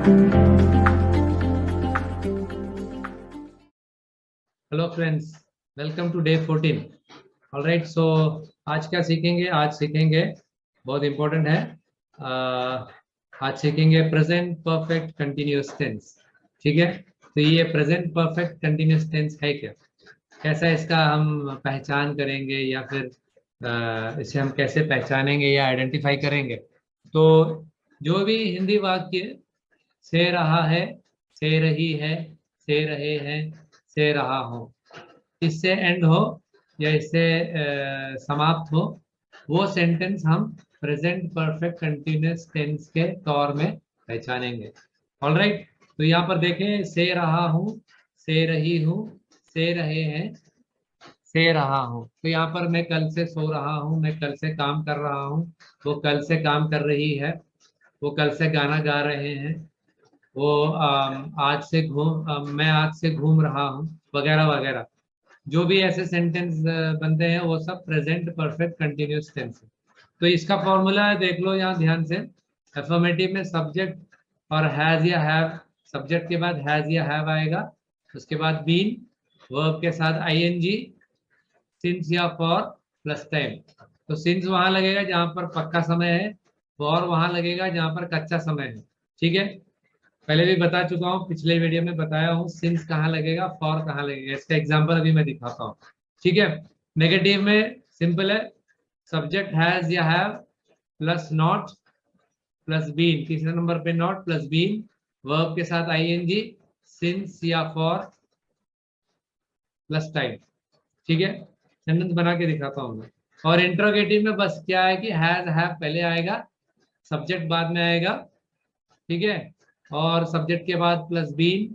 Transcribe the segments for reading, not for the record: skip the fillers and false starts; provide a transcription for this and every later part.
Hello friends, welcome to day 14। Alright, so आज क्या सीखेंगे? आज सीखेंगे, बहुत इंपॉर्टेंट है। आज सीखेंगे प्रेजेंट परफेक्ट कंटिन्यूअस टेंस। ठीक है, तो ये प्रेजेंट परफेक्ट कंटिन्यूअस टेंस है क्या, कैसा इसका हम पहचान करेंगे, या फिर इसे हम कैसे पहचानेंगे या आइडेंटिफाई करेंगे? तो जो भी हिंदी वाक्य से रहा है, से रही है, से रहे हैं, से रहा हो, इससे एंड हो या इससे समाप्त हो, वो सेंटेंस हम प्रेजेंट परफेक्ट कंटिन्यूअस टेंस के तौर में पहचानेंगे। ऑलराइट, तो यहाँ पर देखें, से रहा हूँ, से रही हूँ, से रहे हैं, से रहा हूँ। तो यहाँ पर मैं कल से सो रहा हूँ, मैं कल से काम कर रहा हूँ, वो कल से काम कर रही है, वो कल से गाना गा रहे हैं, वो आज से मैं आज से घूम रहा हूँ, वगैरह वगैरह। जो भी ऐसे सेंटेंस बनते हैं वो सब प्रेजेंट परफेक्ट कंटिन्यूअस टेंस है। तो इसका फॉर्मूला देख लो यहाँ ध्यान से। अफर्मेटिव में सब्जेक्ट और हैज या हैव, सब्जेक्ट के बाद हैज या हैव आएगा, उसके बाद बीन, वर्ब के साथ आईएनजी, सिंस या फॉर, प्लस टाइम। तो सिंस वहां लगेगा जहां पर पक्का समय है, फॉर वहां लगेगा जहां पर कच्चा समय है। ठीक है, पहले भी बता चुका हूँ, पिछले वीडियो में बताया हूँ सिंस कहाँ लगेगा, फॉर कहाँ लगेगा। इसका एग्जांपल अभी मैं दिखाता हूँ। ठीक है, नेगेटिव में सिंपल है, सब्जेक्ट हैज या have plus not plus been, तीसरे नंबर पे नॉट प्लस बीन, वर्ब के साथ आईएनजी, सिंस या फॉर, प्लस टाइम। ठीक है, सेंटेंस बना के दिखाता हूँ मैं। और इंट्रोगेटिव में बस क्या है कि हैज हैव पहले आएगा, सब्जेक्ट बाद में आएगा। ठीक है, और सब्जेक्ट के बाद प्लस बीन,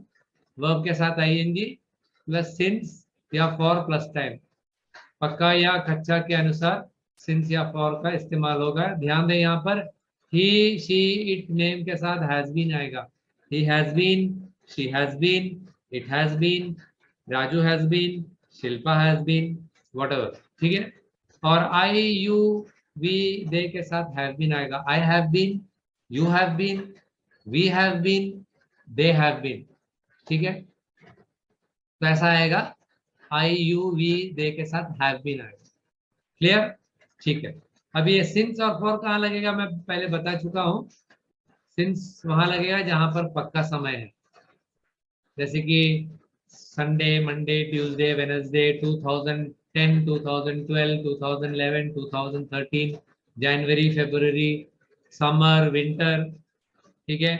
वर्ब के साथ आईएनजी, प्लस सिंस या फॉर, प्लस टाइम। पक्का या कच्चा के अनुसार सिंस या फॉर का इस्तेमाल होगा। ध्यान दें यहाँ पर ही, शी, इट, नेम के साथ हैज बीन आएगा। He has been, she has been, it has been, Raju has been, Shilpa has been, whatever. ठीक है, और आई, यू, वी, दे के साथ हैव बीन आएगा। I have been, you have been, we have been, they have been. ठीक है, तो ऐसा आएगा, आई, यू, वी, दे के साथ हैव बीन आएगा। क्लियर? ठीक है, अब ये सिंस और फॉर कहाँ लगेगा मैं पहले बता चुका हूँ। सिंस वहां लगेगा जहां पर पक्का समय है, जैसे कि संडे, मंडे, ट्यूसडे, वेडनेसडे, 2010, 2012, 2011, 2013, जनवरी, फरवरी, समर, विंटर। ठीक है,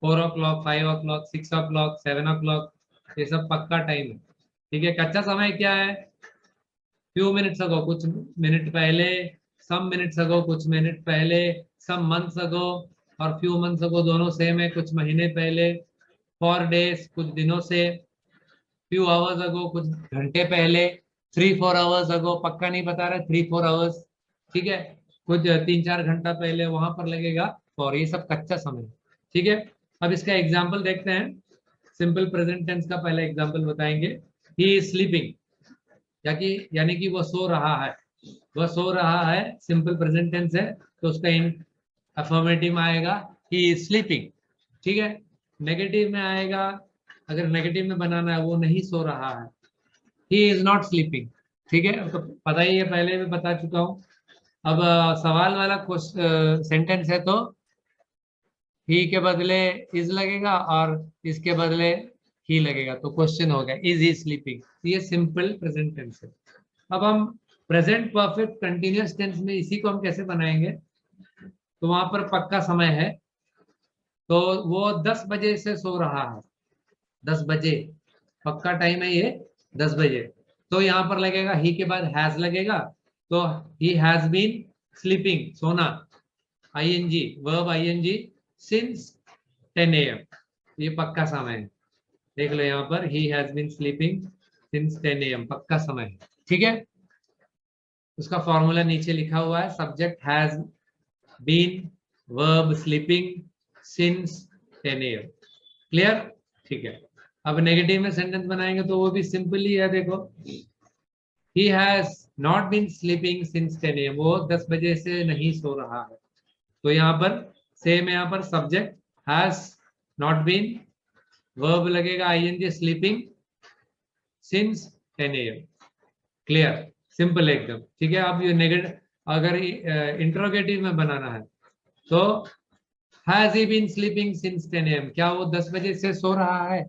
4 o'clock, 5 o'clock, 6 o'clock, 7 o'clock, ये सब पक्का टाइम है। ठीक है, कच्चा समय क्या है? फ्यू मिनट्स अगो, कुछ मिनट पहले, सम मिनट्स अगो, कुछ मिनट पहले, सम मंथ्स अगो, और फ्यू मंथ्स अगो दोनों सेम है, कुछ महीने पहले। फॉर डेज, कुछ दिनों से। फ्यू आवर्स अगो, कुछ घंटे पहले। 3-4 आवर्स अगो, पक्का नहीं बता रहे, 3-4 आवर्स। ठीक है, कुछ 3-4 घंटा पहले, वहां पर लगेगा फॉर। ये सब कच्चा समय है। ठीक है, अब इसका एग्जाम्पल देखते हैं। सिंपल प्रेजेंट टेंस का पहला एग्जाम्पल बताएंगे। ही इज स्लीपिंग, यानी कि वो सो रहा है, वह सो रहा है, सिंपल प्रेजेंट टेंस है, तो उसका इन अफर्मेटिव में आएगा ही इज स्लीपिंग। ठीक है, नेगेटिव में आएगा, अगर नेगेटिव में बनाना है, वो नहीं सो रहा है, ही इज नॉट स्लीपिंग। ठीक है, तो पता ही है, पहले भी बता चुका हूँ। अब सवाल वाला सेंटेंस है, तो ही के बदले इज लगेगा और इसके बदले ही लगेगा, तो क्वेश्चन हो गया इज ही स्लीपिंग। ये सिंपल प्रेजेंट टेंस है। अब हम प्रेजेंट परफेक्ट कंटिन्यूअस टेंस में इसी को हम कैसे बनाएंगे? तो वहां पर पक्का समय है, तो वो 10 बजे से सो रहा है, 10 बजे पक्का टाइम है ये, 10 बजे। तो यहाँ पर लगेगा ही के बाद हैज लगेगा, तो ही हैज बीन स्लीपिंग, सोना, ING, verb ING, since 10 AM, ये पक्का समय है। देख लो यहाँ पर he has been sleeping since 10 AM, पक्का समय है। ठीक है, उसका फॉर्मूला नीचे लिखा हुआ है, subject has been, verb sleeping, since 10 AM। Clear? ठीक है, अब नेगेटिव में सेंटेंस बनाएंगे तो वो भी सिंपल ही है। देखो, he has not been sleeping since 10 AM, वो 10 बजे से नहीं सो रहा है। तो यहाँ पर सेम, यहाँ पर subject has not been, verb लगेगा ING sleeping since 10 AM। Clear, simple एकदम, ठीक है। अब ये नेगेटिव, अगर इंट्रोगेटिव में बनाना है तो has he been sleeping since 10 AM, क्या वो 10 बजे से सो रहा है?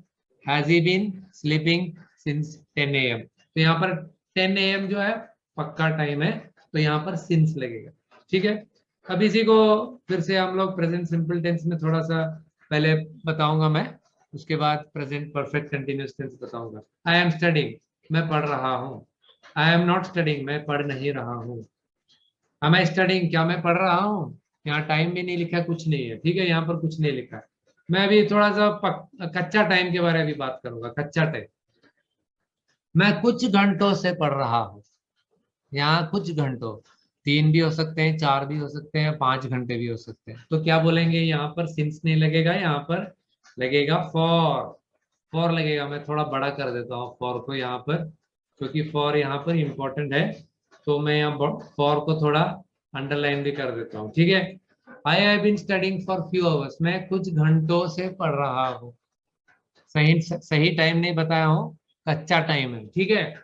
Has he been sleeping since 10 AM। तो यहाँ पर 10 AM जो है पक्का टाइम है, तो यहाँ पर सिंस लगेगा, ठीक है। अब इसी को फिर से हम लोग प्रेजेंट सिंपल टेंस में थोड़ा सा पहले बताऊंगा मैं, उसके बाद प्रेजेंट परफेक्ट कंटिन्यूअस टेंस बताऊंगा। आई एम स्टडिंग, मैं पढ़ रहा हूँ। आई एम नॉट स्टडिंग, मैं पढ़ नहीं रहा हूँ। am I स्टडिंग, क्या मैं पढ़ रहा हूँ? यहाँ टाइम भी नहीं लिखा, कुछ नहीं है, ठीक है, यहाँ पर कुछ नहीं लिखा है। मैं अभी थोड़ा सा कच्चा टाइम के बारे में भी बात करूंगा। कच्चा टाइम, मैं कुछ घंटों से पढ़ रहा हूँ। यहाँ कुछ घंटों, 3 भी हो सकते हैं, 4 भी हो सकते हैं, 5 घंटे भी हो सकते हैं। तो क्या बोलेंगे, यहाँ पर सिंस नहीं लगेगा, यहाँ पर लगेगा फॉर। फॉर लगेगा। मैं थोड़ा बड़ा कर देता हूँ फॉर को यहाँ पर, क्योंकि फॉर यहाँ पर इंपॉर्टेंट है, तो मैं यहाँ फॉर को थोड़ा अंडरलाइन भी कर देता हूँ, ठीक है। I have been studying for few hours, मैं कुछ घंटों से पढ़ रहा हूँ। सही सही टाइम नहीं बताया हूँ, कच्चा टाइम है, ठीक है।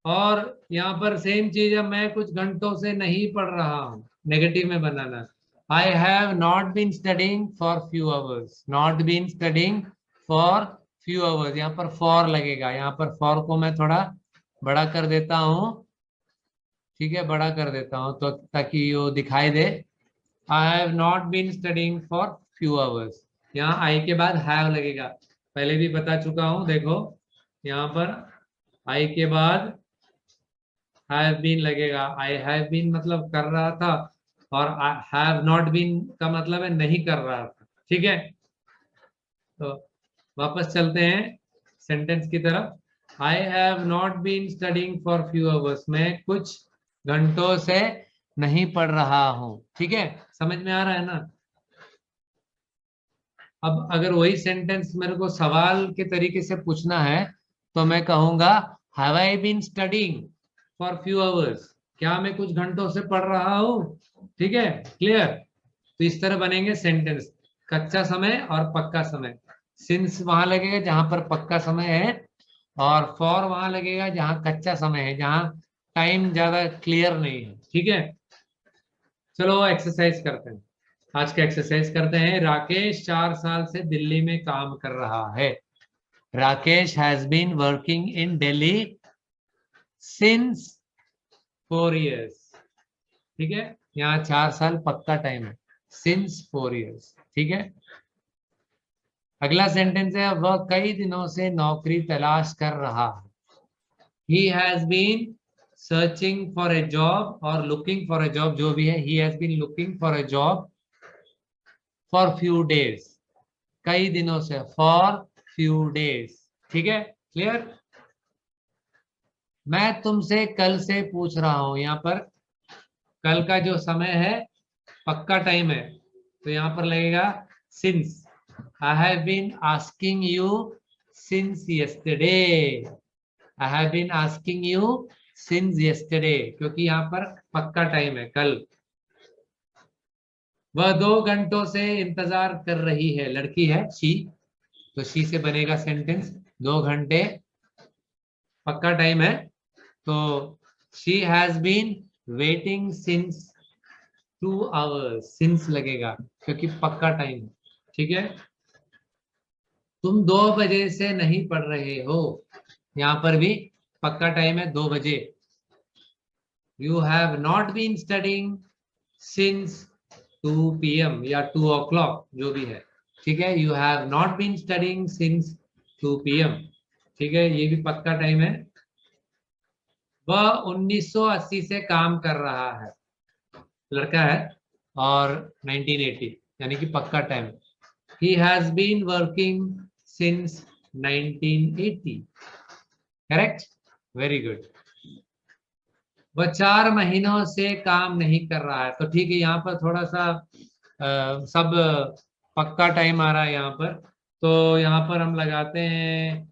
और यहाँ पर सेम चीज है, मैं कुछ घंटों से नहीं पढ़ रहा हूँ, नेगेटिव में बनाना। I have not been studying for few hours, not been studying for few hours, यहाँ पर फॉर लगेगा। यहाँ पर फॉर को मैं थोड़ा बड़ा कर देता हूँ, ठीक है, बड़ा कर देता हूँ तो ताकि वो दिखाई दे। I have not been studying for few hours, यहाँ आई के बाद हैव लगेगा, पहले भी बता चुका हूँ, देखो यहाँ पर आई के बाद हैव बीन लगेगा। आई हैव बीन मतलब कर रहा था, और हैव नॉट बीन का मतलब है नहीं कर रहा था, ठीक है। तो वापस चलते हैं सेंटेंस की तरफ। I have not been studying for few hours, मैं कुछ घंटों से नहीं पढ़ रहा हूँ, ठीक है। समझ में आ रहा है ना? अब अगर वही सेंटेंस मेरे को सवाल के तरीके से पूछना है तो मैं कहूंगा have I been studying for few hours, क्या मैं कुछ घंटों से पढ़ रहा हूँ, ठीक है। क्लियर, तो इस तरह बनेंगे सेंटेंस, कच्चा समय और पक्का समय। सिंस वहां लगेगा जहां पर पक्का समय है, और फॉर वहां लगेगा जहां कच्चा समय है, जहां टाइम ज्यादा क्लियर नहीं है, ठीक है। चलो एक्सरसाइज करते हैं, आज का एक्सरसाइज करते हैं। राकेश 4 साल से दिल्ली में काम कर रहा है। Rakesh has been working in Delhi since 4 years, ठीक है। यहाँ 4 साल पक्का टाइम है, सिंस 4 years, ठीक है। अगला सेंटेंस है, वह कई दिनों से नौकरी तलाश कर रहा है। He has been searching for a job और लुकिंग फॉर ए जॉब, जो भी है, he has been looking for a job for few days, कई दिनों से, फॉर फ्यू डेज, ठीक है। क्लियर, मैं तुमसे कल से पूछ रहा हूं, यहाँ पर कल का जो समय है पक्का टाइम है, तो यहाँ पर लगेगा since. I have been asking you since yesterday, I have been asking you since yesterday, क्योंकि यहाँ पर पक्का टाइम है, कल। वह 2 घंटों से इंतजार कर रही है, लड़की है शी, तो शी से बनेगा सेंटेंस, 2 घंटे पक्का टाइम है, तो she has been waiting since 2 hours, since लगेगा क्योंकि पक्का टाइम है, ठीक है। तुम 2 बजे से नहीं पढ़ रहे हो, यहाँ पर भी पक्का टाइम है, 2 बजे। You have not been studying since 2 PM या 2 o'clock, जो भी है, ठीक है। You have not been studying since 2 PM, ठीक है, ये भी पक्का टाइम है। वह 1980 से काम कर रहा है, लड़का है, और 1980 यानी कि पक्का time. He has been working since 1980, correct, very good. वह 4 महीनों से काम नहीं कर रहा है, तो ठीक है, यहाँ पर थोड़ा सा सब पक्का टाइम आ रहा है यहाँ पर, तो यहाँ पर हम लगाते हैं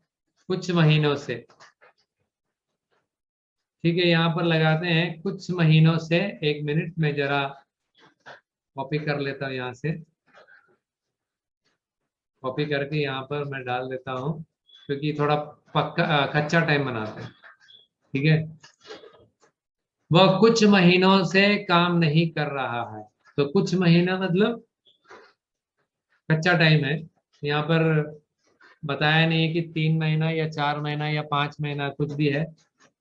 कुछ महीनों से, ठीक है, यहाँ पर लगाते हैं कुछ महीनों से। 1 मिनट, मैं जरा कॉपी कर लेता हूँ यहाँ से। कॉपी करके यहाँ पर मैं डाल देता हूँ, क्योंकि थोड़ा पक्का कच्चा टाइम बनाते हैं। ठीक है, वह कुछ महीनों से काम नहीं कर रहा है। तो कुछ महीना मतलब कच्चा टाइम है, यहाँ पर बताया नहीं है कि 3 महीना या 4 महीना या 5 महीना, कुछ भी है,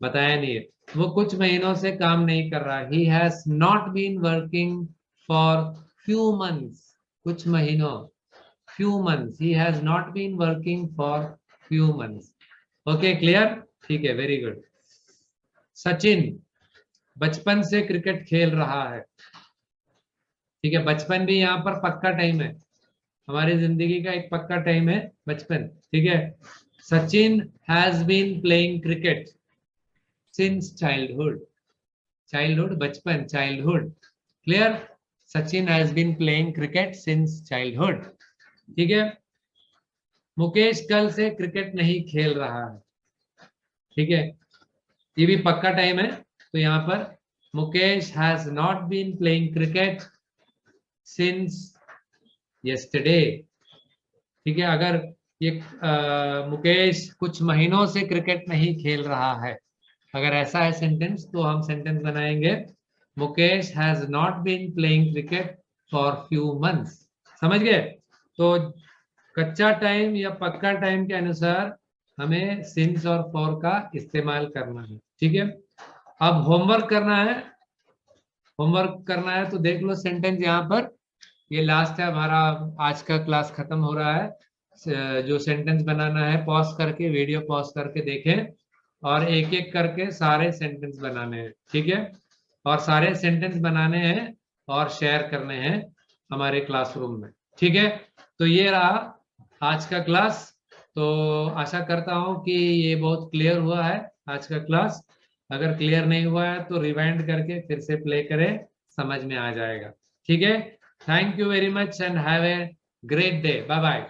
बताया नहीं है। वो कुछ महीनों से काम नहीं कर रहा। He has not been working for few months. कुछ महीनों, few months, he has not been working for few months. Okay, clear? ठीक है, वेरी गुड। सचिन बचपन से क्रिकेट खेल रहा है। ठीक है, बचपन भी यहाँ पर पक्का टाइम है, हमारी जिंदगी का एक पक्का टाइम है बचपन। ठीक है, Sachin has been playing cricket since childhood. Childhood, बचपन, childhood, clear? Sachin has been playing cricket since childhood. ठीक है, मुकेश कल से क्रिकेट नहीं खेल रहा है। ठीक है, ये भी पक्का टाइम है, तो यहाँ पर Mukesh has not been playing cricket since yesterday. ठीक है, अगर ये मुकेश कुछ महीनों से क्रिकेट नहीं खेल रहा है, अगर ऐसा है सेंटेंस, तो हम सेंटेंस बनाएंगे Mukesh has not been playing cricket for few months. समझ गए? तो कच्चा टाइम या पक्का टाइम के अनुसार हमें सिंस और फॉर का इस्तेमाल करना है। ठीक है, अब होमवर्क करना है। होमवर्क करना है तो देख लो सेंटेंस यहाँ पर, ये लास्ट है हमारा, आज का क्लास खत्म हो रहा है। जो सेंटेंस बनाना है, पॉज करके, वीडियो पॉज करके देखें, और एक एक करके सारे सेंटेंस बनाने हैं। ठीक है, और सारे सेंटेंस बनाने हैं और शेयर करने हैं हमारे क्लासरूम में। ठीक है, तो ये रहा आज का क्लास। तो आशा करता हूं कि ये बहुत क्लियर हुआ है आज का क्लास। अगर क्लियर नहीं हुआ है तो रिवाइंड करके फिर से प्ले करें, समझ में आ जाएगा। ठीक है, thank you very much and have a great day. Bye bye.